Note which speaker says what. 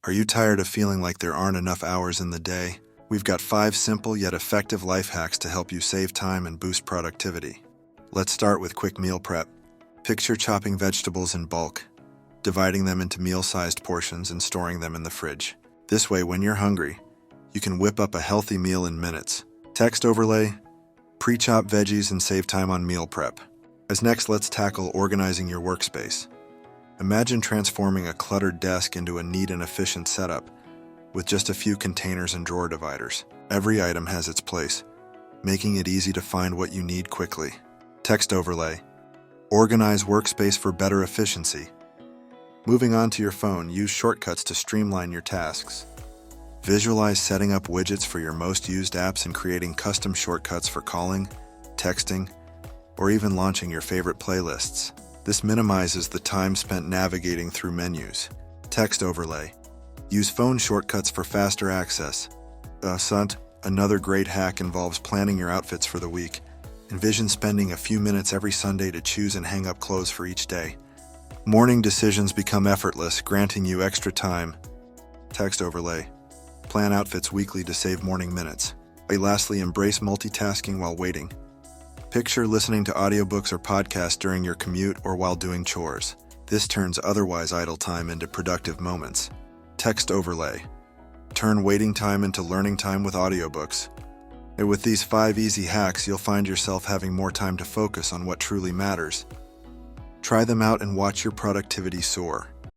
Speaker 1: Are you tired of feeling like there aren't enough hours in the day? We've got 5 simple yet effective life hacks to help you save time and boost productivity. Let's start with quick meal prep. Picture chopping vegetables in bulk, dividing them into meal-sized portions and storing them in the fridge. This way, when you're hungry, you can whip up a healthy meal in minutes. Text overlay, pre-chop veggies and save time on meal prep. As next, let's tackle organizing your workspace. Imagine transforming a cluttered desk into a neat and efficient setup with just a few containers and drawer dividers. Every item has its place, making it easy to find what you need quickly. Text overlay, organize workspace for better efficiency. Moving on to your phone, use shortcuts to streamline your tasks. Visualize setting up widgets for your most used apps and creating custom shortcuts for calling, texting, or even launching your favorite playlists. This minimizes the time spent navigating through menus. Text overlay, use phone shortcuts for faster access. Another great hack involves planning your outfits for the week. Envision spending a few minutes every Sunday to choose and hang up clothes for each day. Morning decisions become effortless, granting you extra time. Text overlay, plan outfits weekly to save morning minutes. Lastly, embrace multitasking while waiting. Picture listening to audiobooks or podcasts during your commute or while doing chores. This turns otherwise idle time into productive moments. Text overlay, turn waiting time into learning time with audiobooks. And with these 5 easy hacks, you'll find yourself having more time to focus on what truly matters. Try them out and watch your productivity soar.